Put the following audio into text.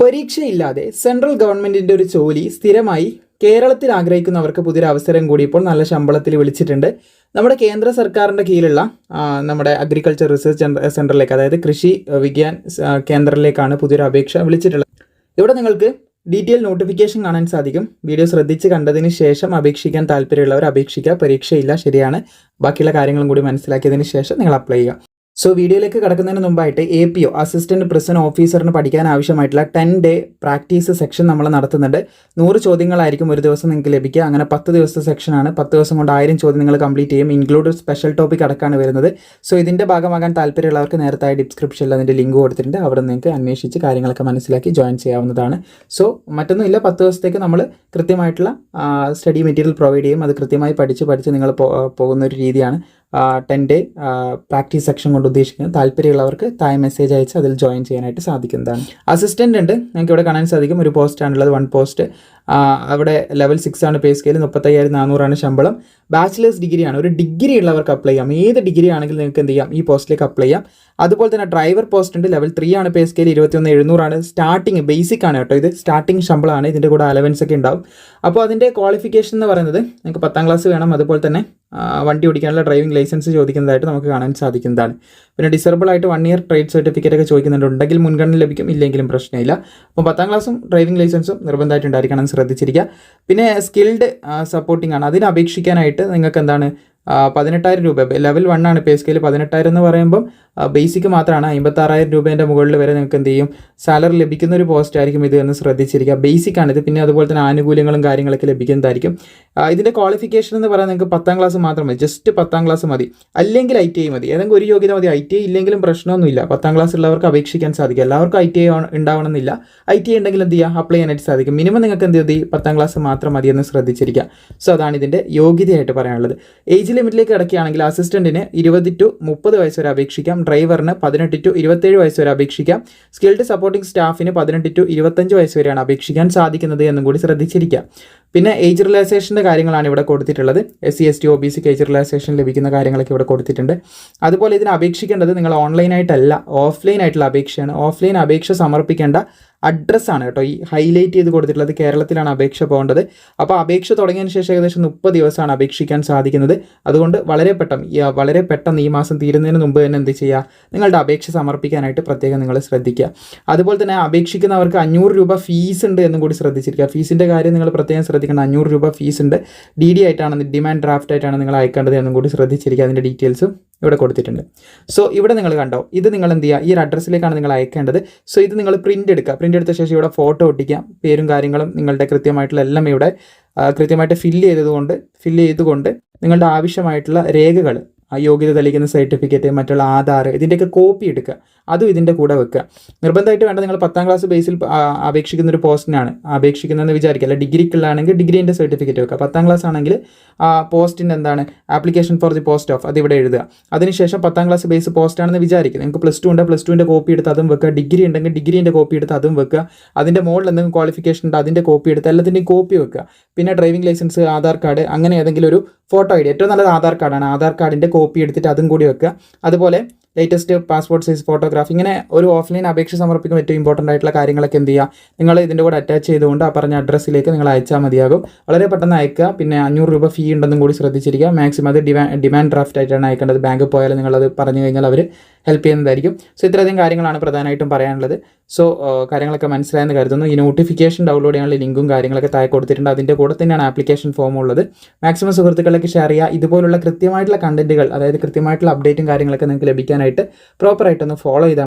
പരീക്ഷയില്ലാതെ central ഗവൺമെൻറ്റിൻ്റെ ഒരു ജോലി സ്ഥിരമായി കേരളത്തിൽ ആഗ്രഹിക്കുന്നവർക്ക് പുതിയൊരു അവസരം കൂടി ഇപ്പോൾ നല്ല ശമ്പളത്തിൽ വിളിച്ചിട്ടുണ്ട്. നമ്മുടെ കേന്ദ്ര സർക്കാരിൻ്റെ കീഴിലുള്ള നമ്മുടെ അഗ്രികൾച്ചർ റിസർച്ച് സെൻറ്ററിലേക്ക്, അതായത് കൃഷി വിജ്ഞാൻ കേന്ദ്രത്തിലേക്കാണ് പുതിയൊരു അപേക്ഷ വിളിച്ചിട്ടുള്ളത്. ഇവിടെ നിങ്ങൾക്ക് ഡീറ്റെയിൽ നോട്ടിഫിക്കേഷൻ കാണാൻ സാധിക്കും. വീഡിയോ ശ്രദ്ധിച്ച് കണ്ടതിന് ശേഷം അപേക്ഷിക്കാൻ താല്പര്യമുള്ളവർ അപേക്ഷിക്കുക. പരീക്ഷയില്ല, ശരിയാണ്. ബാക്കിയുള്ള കാര്യങ്ങളും കൂടി മനസ്സിലാക്കിയതിന് ശേഷം നിങ്ങൾ അപ്ലൈ ചെയ്യുക. സോ വീഡിയോയിലേക്ക് കടക്കുന്നതിന് മുമ്പായിട്ട് APO അസിസ്റ്റൻറ്റ് പ്രിസൺ ഓഫീസറിന് പഠിക്കാൻ ആവശ്യമായിട്ടുള്ള 10 ഡേ പ്രാക്ടീസ് സെക്ഷൻ നമ്മൾ നടത്തുന്നുണ്ട്. 100 ചോദ്യങ്ങളായിരിക്കും ഒരു ദിവസം നിങ്ങൾക്ക് ലഭിക്കുക. അങ്ങനെ 10 ദിവസത്തെ സെക്ഷനാണ്. 10 ദിവസം കൊണ്ട് 1000 ചോദ്യം നിങ്ങൾ കംപ്ലീറ്റ് ചെയ്യും. ഇൻക്ലൂഡ് സ്പെഷ്യൽ ടോപ്പിക് അടക്കമാണ് വരുന്നത്. സോ ഇതിൻ്റെ ഭാഗമാകാൻ താല്പര്യമുള്ളവർക്ക് നേരത്തെ ഡിസ്ക്രിപ്ഷനിൽ അതിൻ്റെ ലിങ്ക് കൊടുത്തിട്ടുണ്ട്. അവിടെ നിങ്ങൾക്ക് അന്വേഷിച്ച് കാര്യങ്ങളൊക്കെ മനസ്സിലാക്കി ജോയിൻ ചെയ്യാവുന്നതാണ്. സോ മറ്റൊന്നുമില്ല, 10 ദിവസത്തേക്ക് നമ്മൾ കൃത്യമായിട്ടുള്ള സ്റ്റഡി മെറ്റീരിയൽ പ്രൊവൈഡ് ചെയ്യും. അത് കൃത്യമായി പഠിച്ച് നിങ്ങൾ പോകുന്ന ഒരു രീതിയാണ് 10 ഡേ പ്രാക്ടീസ് സെക്ഷൻ കൊണ്ട് ഉദ്ദേശിക്കുന്നത്. താല്പര്യമുള്ളവർക്ക് താഴെ മെസ്സേജ് അയച്ച് അതിൽ ജോയിൻ ചെയ്യാനായിട്ട് സാധിക്കുന്നതാണ്. അസിസ്റ്റൻ്റ് ഉണ്ട്, നിങ്ങൾക്ക് ഇവിടെ കാണാൻ സാധിക്കും. ഒരു പോസ്റ്റാണുള്ളത്, 1 പോസ്റ്റ്. അവിടെ ലെവൽ 6 ആണ് പേ സ്കെയിൽ. 35,400 ശമ്പളം. ബാച്ചിലേഴ്സ് ഡിഗ്രിയാണ്. ഒരു ഡിഗ്രി ഉള്ളവർക്ക് അപ്ലൈ ചെയ്യാം. ഏത് ഡിഗ്രി ആണെങ്കിലും നിങ്ങൾക്ക് എന്ത് ചെയ്യാം, ഈ പോസ്റ്റിലേക്ക് അപ്ലൈ ചെയ്യാം. അതുപോലെ തന്നെ ഡ്രൈവർ പോസ്റ്റ് ഉണ്ട്. ലെവൽ 3 ആണ് പേ സ്കെയിൽ. 21,700 സ്റ്റാർട്ടിങ്, ബേസിക് ആണ് കേട്ടോ. ഇത് സ്റ്റാർട്ടിങ് ശമ്പളമാണ്. ഇതിൻ്റെ കൂടെ അലവൻസ് ഒക്കെ ഉണ്ടാവും. അപ്പോൾ അതിൻ്റെ ക്വാളിഫിക്കേഷൻ എന്ന് പറയുന്നത് നിങ്ങൾക്ക് 10ാം ക്ലാസ് വേണം. അതുപോലെ തന്നെ വണ്ടി ഓടിക്കാനുള്ള ഡ്രൈവിംഗ് ലൈസൻസ് ചോദിക്കുന്നതായിട്ട് നമുക്ക് കാണാൻ സാധിക്കുന്നതാണ്. പിന്നെ ഡിസേബിൾ ആയിട്ട് 1 ഇയർ ട്രേഡ് സർട്ടിഫിക്കറ്റ് ഒക്കെ ചോദിക്കുന്നുണ്ട്. ഉണ്ടെങ്കിൽ മുൻഗണന ലഭിക്കും, ഇല്ലെങ്കിലും പ്രശ്നമില്ല. അപ്പോൾ 10ാം ക്ലാസ്സും ഡ്രൈവിംഗ് ലൈസൻസും നിർബന്ധമായിട്ട് ഉണ്ടായിരിക്കണം, ശ്രദ്ധിച്ചിരിക്കുക. പിന്നെ സ്കിൽഡ് സപ്പോർട്ടിംഗ് ആണ്. അതിന് അപേക്ഷിക്കാനായിട്ട് നിങ്ങൾക്ക് എന്താണ് 18,000 രൂപ. ലെവൽ 1 ആണ് പേ സ്കെയിൽ. 18,000 എന്ന് പറയുമ്പം ബേസിക് മാത്രമാണ്. 56,000 രൂപേൻ്റെ മുകളിൽ വരെ നിങ്ങൾക്ക് എന്ത് ചെയ്യും, സാലറി ലഭിക്കുന്ന ഒരു പോസ്റ്റ് ആയിരിക്കും ഇത് എന്ന് ശ്രദ്ധിച്ചിരിക്കുക. ബേസിക് ആണ് ഇത്. പിന്നെ അതുപോലെ തന്നെ ആനുകൂല്യങ്ങളും കാര്യങ്ങളൊക്കെ ലഭിക്കുന്നതായിരിക്കും. ഇതിൻ്റെ ക്വാളിഫിക്കേഷൻ എന്ന് പറയുന്നത് നിങ്ങൾക്ക് 10ാം ക്ലാസ് മാത്രം മതി. ജസ്റ്റ് 10ാം ക്ലാസ് മതി, അല്ലെങ്കിൽ ITI മതി. ഏതെങ്കിലും ഒരു യോഗ്യത മതി. ITI ഇല്ലെങ്കിലും പ്രശ്നമൊന്നുമില്ല. 10ാം ക്ലാസ് ഉള്ളവർക്ക് അപേക്ഷിക്കാൻ സാധിക്കും. എല്ലാവർക്കും ITI ഉണ്ടാവണമെന്നില്ല. ITI ഉണ്ടെങ്കിൽ എന്ത് ചെയ്യുക, അപ്ലൈ ചെയ്യാനായിട്ട് സാധിക്കും. മിനിമം നിങ്ങൾക്ക് എന്ത് ചെയ്തി, 10ാം ക്ലാസ് മാത്രം മതി എന്ന് ശ്രദ്ധിച്ചിരിക്കുക. സോ അതാണ് ഇതിൻ്റെ യോഗ്യതയായിട്ട് പറയാനുള്ളത്. ഏജ് ലിമിറ്റിലേക്ക് കിടക്കുകയാണെങ്കിൽ അസിസ്റ്റൻറ്റിന് 20 to 30 വയസ്സ് വരെ അപേക്ഷിക്കാം. ഡ്രൈവറിന് 18 to 27 വയസ്സ് വരെ അപേക്ഷിക്കാം. സ്കിൽഡ് സപ്പോർട്ടിംഗ് സ്റ്റാഫിന് 18 to 25 വയസ്സ് വരെയാണ് അപേക്ഷിക്കാൻ സാധിക്കുന്നത് എന്നും കൂടി ശ്രദ്ധിച്ചിരിക്കുക. പിന്നെ ഏജ് റിലാക്സേഷൻ്റെ കാര്യങ്ങളാണ് ഇവിടെ കൊടുത്തിട്ടുള്ളത്. SC ST OBC age relaxation ലഭിക്കുന്ന കാര്യങ്ങളൊക്കെ ഇവിടെ കൊടുത്തിട്ടുണ്ട്. അതുപോലെ ഇതിന് അപേക്ഷിക്കേണ്ടത് നിങ്ങൾ ഓൺലൈനായിട്ടല്ല, ഓഫ്ലൈൻ ആയിട്ടുള്ള അപേക്ഷയാണ്. ഓഫ്ലൈൻ അപേക്ഷ സമർപ്പിക്കേണ്ട അഡ്രസ്സാണ് കേട്ടോ ഈ ഹൈലൈറ്റ് ചെയ്ത് കൊടുത്തിട്ടുള്ളത്. കേരളത്തിലാണ് അപേക്ഷ പോകേണ്ടത്. അപ്പോൾ അപേക്ഷ തുടങ്ങിയതിന് ശേഷം ഏകദേശം 30 ദിവസമാണ് അപേക്ഷിക്കാൻ സാധിക്കുന്നത്. അതുകൊണ്ട് വളരെ പെട്ടെന്ന് ഈ മാസം തീരുന്നതിന് മുമ്പ് തന്നെ എന്ത് ചെയ്യുക, നിങ്ങളുടെ അപേക്ഷ സമർപ്പിക്കാനായിട്ട് പ്രത്യേകം നിങ്ങൾ ശ്രദ്ധിക്കുക. അതുപോലെ തന്നെ അപേക്ഷിക്കുന്നവർക്ക് 500 രൂപ ഫീസ് ഉണ്ട് എന്നും കൂടി ശ്രദ്ധിച്ചിരിക്കുക. ഫീസിൻ്റെ കാര്യം നിങ്ങൾ പ്രത്യേകം ശ്രദ്ധിക്കണം. 500 രൂപ ഫീസ് ഉണ്ട്. DD ആയിട്ടാണ്, ഡിമാൻഡ് ഡ്രാഫ്റ്റ് ആയിട്ടാണ് നിങ്ങൾ അയക്കേണ്ടത് എന്നും കൂടി ശ്രദ്ധിച്ചിരിക്കുക. അതിൻ്റെ ഡീറ്റെയിൽസും ഇവിടെ കൊടുത്തിട്ടുണ്ട്. സോ ഇവിടെ നിങ്ങൾ കണ്ടോ, ഇത് നിങ്ങൾ എന്ത് ചെയ്യുക, ഈ ഒരു അഡ്രസ്സിലേക്കാണ് നിങ്ങൾ അയക്കേണ്ടത്. സോ ഇത് നിങ്ങൾ പ്രിൻ്റ് എടുക്കുക. പ്രിൻ്റ് എടുത്ത ശേഷം ഇവിടെ ഫോട്ടോ ഒട്ടിക്കാം. പേരും കാര്യങ്ങളും നിങ്ങളുടെ കൃത്യമായിട്ടുള്ള എല്ലാം ഇവിടെ കൃത്യമായിട്ട് ഫില്ല് ചെയ്തുകൊണ്ട് നിങ്ങളുടെ ആവശ്യമായിട്ടുള്ള രേഖകൾ, യോഗ്യത തെളിയിക്കുന്ന സർട്ടിഫിക്കറ്റ്, മറ്റുള്ള ആധാർ, ഇതിൻ്റെയൊക്കെ കോപ്പി എടുക്കുക. അതും ഇതിൻ്റെ കൂടെ വെക്കുക. നിർബന്ധമായിട്ട് വേണ്ട, നിങ്ങൾ 10ാം ക്ലാസ് ബേസിൽ അപേക്ഷിക്കുന്ന ഒരു പോസ്റ്റിനാണ് അപേക്ഷിക്കുന്നതെന്ന് വിചാരിക്കുക. അല്ല, ഡിഗ്രിക്കുള്ളാണെങ്കിൽ ഡിഗ്രീൻ്റെ സർട്ടിഫിക്കറ്റ് വെക്കുക. 10ാം ക്ലാസ് ആണെങ്കിൽ പോസ്റ്റിൻ്റെ എന്താണ് application for the post of അതിവിടെ എഴുതുക. അതിനുശേഷം 10ാം ക്ലാസ് ബേസ് പോസ്റ്റാണെന്ന് വിചാരിക്കുക. നിങ്ങൾക്ക് +2 ഉണ്ട്, +2ൻ്റെ കോപ്പി എടുത്ത് അതും വെക്കുക. ഡിഗ്രി ഉണ്ടെങ്കിൽ ഡിഗ്രീൻ്റെ കോപ്പി എടുത്ത് അതും വെക്കുക. അതിൻ്റെ മുകളിൽ എന്തെങ്കിലും ക്വാളിഫിക്കേഷൻ ഉണ്ട്, അതിൻ്റെ കോപ്പി എടുത്ത് എല്ലാത്തിൻ്റെയും കോപ്പി വെക്കുക. പിന്നെ ഡ്രൈവിംഗ് ലൈസൻസ്, ആധാർ കാർഡ്, അങ്ങനെ ഏതെങ്കിലും ഒരു ഫോട്ടോ ID. ഏറ്റവും നല്ലത് ആധാർ കാർഡാണ്. ആധാർ കാർഡിൻ്റെ കോപ്പി എടുത്തിട്ട് അതും കൂടി വെക്കുക. അതുപോലെ ലേറ്റസ്റ്റ് പാസ്പോർട്ട് സൈസ് ഫോട്ടോഗ്രാഫ്. ഇങ്ങനെ ഒരു ഓഫ്ലൈൻ അപേക്ഷ സമർപ്പിക്കുമ്പോൾ ഏറ്റവും ഇമ്പോർട്ടൻ്റ് ആയിട്ടുള്ള കാര്യങ്ങളൊക്കെ എന്ത് ചെയ്യുക, നിങ്ങൾ ഇതിൻ്റെ കൂടെ അറ്റാച്ച് ചെയ്തുകൊണ്ട് ആ പറഞ്ഞ അഡ്രസ്സിലേക്ക് നിങ്ങൾ അയച്ചാൽ മതിയാകും. വളരെ പെട്ടെന്ന് അയക്കുക. പിന്നെ 500 രൂപ ഫീ ഉണ്ടെന്നും കൂടി ശ്രദ്ധിച്ചിരിക്കുക. മാക്സിമം അത് ഡിമാൻഡ് ഡ്രാഫ്റ്റ് ആയിട്ടാണ് അയക്കേണ്ടത്. ബാങ്കിൽ പോയാൽ നിങ്ങളത് പറഞ്ഞു കഴിഞ്ഞാൽ അവർ ഹെൽപ്പ് ചെയ്യുന്നതായിരിക്കും. സോ ഇത്രയധികം കാര്യങ്ങളാണ് പ്രധാനമായിട്ടും പറയാനുള്ളത്. സോ കാര്യങ്ങളൊക്കെ മനസ്സിലായെന്ന് കരുതുന്നു. ഈ നോട്ടിഫിക്കേഷൻ ഡൗൺലോഡ് ചെയ്യാനുള്ള ലിങ്കും കാര്യങ്ങളൊക്കെ താഴെ കൊടുത്തിട്ടുണ്ട്. അതിൻ്റെ കൂടെ തന്നെയാണ് ആപ്ലിക്കേഷൻ ഫോം ഉള്ളത്. മാക്സിമം സുഹൃത്തുക്കളിലേക്ക് ഷെയർ ചെയ്യുക. ഇതുപോലുള്ള കൃത്യമായിട്ടുള്ള കണ്ടന്റുകൾ, അതായത് കൃത്യമായിട്ടുള്ള അപ്ഡേറ്റും കാര്യങ്ങളൊക്കെ നിങ്ങൾക്ക് ലഭിക്കാനായിട്ട് പ്രോപ്പറായിട്ടൊന്ന് ഫോളോ ചെയ്താൽ